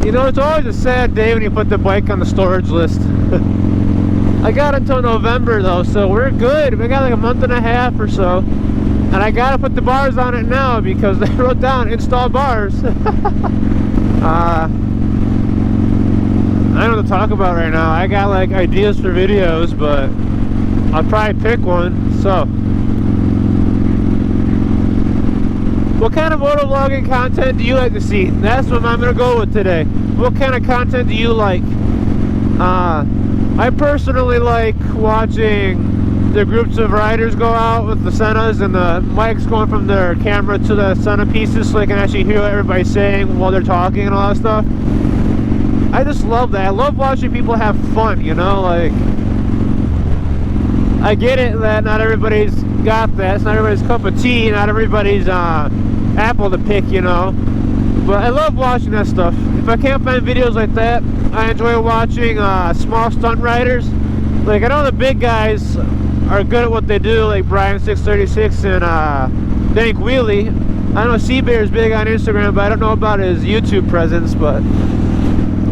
You know, it's always a sad day when you put the bike on the storage list. I got until November though, so we're good. We got like a month and a half or so. And I gotta put the bars on it now because they wrote down install bars. I don't know what to talk about right now. I got like ideas for videos, but I'll probably pick one. So, what kind of motovlogging content do you like to see? That's what I'm gonna go with today. What kind of content do you like? I personally like watching the groups of riders go out with the Senas and the mics going from their camera to the Sena pieces so they can actually hear what everybody's saying while they're talking and all that stuff. I just love that. I love watching people have fun, you know, like, I get it that not everybody's got that. It's not everybody's cup of tea, not everybody's apple to pick, you know. But I love watching that stuff. If I can't find videos like that, I enjoy watching small stunt riders. Like, I know the big guys are good at what they do, like Brian 636 and Dank Wheelie. I know Seabear's big on Instagram, but I don't know about his YouTube presence. But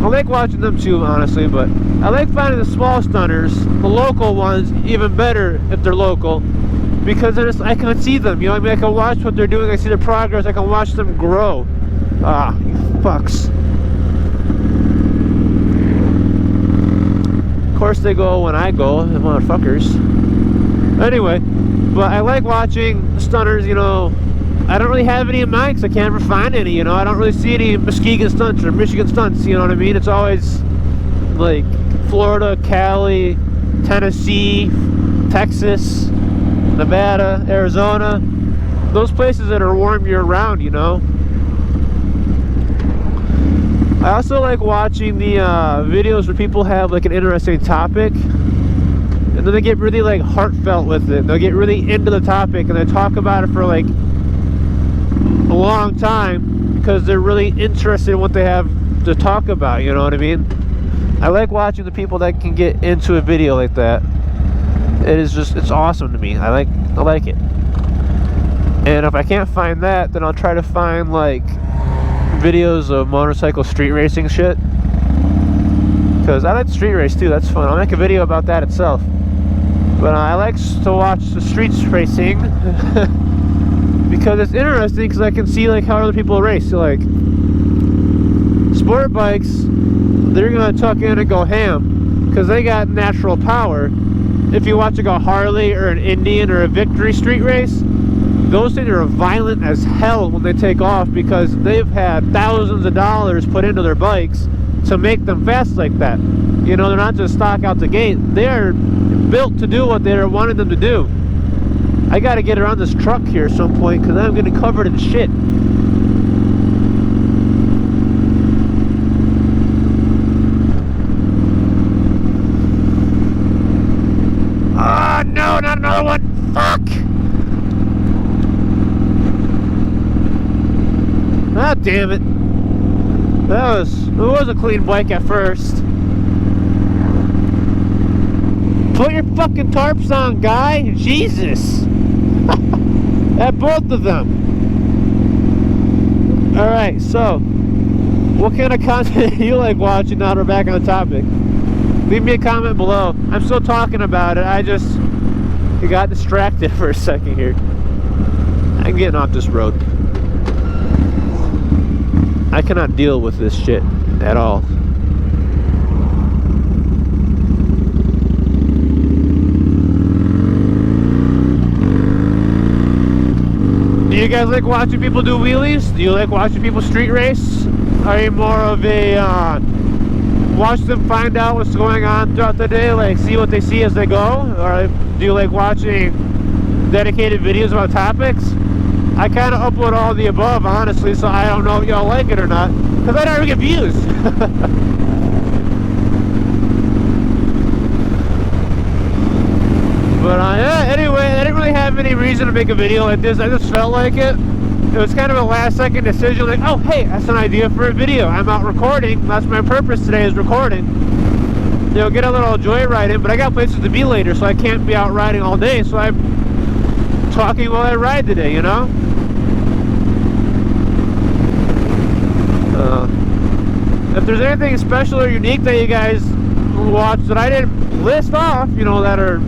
I like watching them too, honestly. But I like finding the small stunters, the local ones, even better if they're local, because I can see them. You know, I mean, I can watch what they're doing. I see their progress. I can watch them grow. Ah, you fucks. Of course they go when I go, the motherfuckers. Anyway, but I like watching stunters, you know. I don't really have any in mind because I can't ever find any, you know. I don't really see any Muskegon stunts or Michigan stunts, you know what I mean? It's always like Florida, Cali, Tennessee, Texas, Nevada, Arizona. Those places that are warm year round, you know. I also like watching the videos where people have like an interesting topic and then they get really like heartfelt with it. They'll get really into the topic and they talk about it for like a long time because they're really interested in what they have to talk about, you know what I mean? I like watching the people that can get into a video like that. It is just, it's awesome to me. I like it. And if I can't find that, then I'll try to find like videos of motorcycle street racing shit, because I like street race too. That's fun. I'll make a video about that itself. But I like to watch the streets racing because it's interesting, because I can see like how other people race. So, like sport bikes, they're gonna tuck in and go ham because they got natural power. If you watch like a Harley or an Indian or a Victory street race, those things are violent as hell when they take off because they've had thousands of dollars put into their bikes to make them fast like that. You know, they're not just stock out the gate. They're built to do what they're wanting them to do. I gotta get around this truck here at some point because I'm getting covered in shit. Oh no, not another one! Fuck! Ah, damn it. It was a clean bike at first. Put your fucking tarps on, guy. Jesus. At both of them. Alright, so what kind of content do you like watching now that we're back on the topic? Leave me a comment below. I'm still talking about it. I got distracted for a second here. I'm getting off this road. I cannot deal with this shit at all. Do you guys like watching people do wheelies? Do you like watching people street race? Are you more of a watch them find out what's going on throughout the day, like see what they see as they go? Or do you like watching dedicated videos about topics? I kind of upload all the above, honestly, so I don't know if y'all like it or not, because I don't ever get views. But yeah, anyway, I didn't really have any reason to make a video like this. I just felt like it. It was kind of a last-second decision, like, oh, hey, that's an idea for a video. I'm out recording. That's my purpose today, is recording. You know, get a little joyride in, but I got places to be later, so I can't be out riding all day, so I'm talking while I ride today, you know? If there's anything special or unique that you guys watch that I didn't list off, you know, that are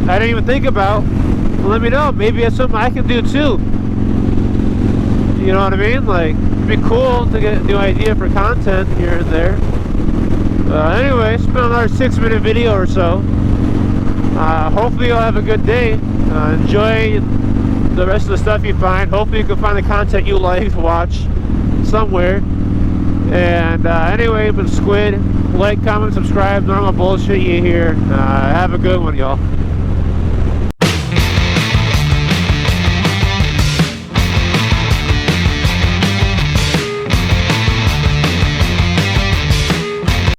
I didn't even think about, let me know. Maybe it's something I can do too. You know what I mean? Like, it'd be cool to get a new idea for content here and there. Anyway, it's been another 6-minute video or so. Hopefully you'll have a good day. Enjoy the rest of the stuff you find. Hopefully you can find the content you like to watch somewhere. And anyway, been Squid. Like, comment, subscribe. Normal bullshit you hear. Have a good one, y'all.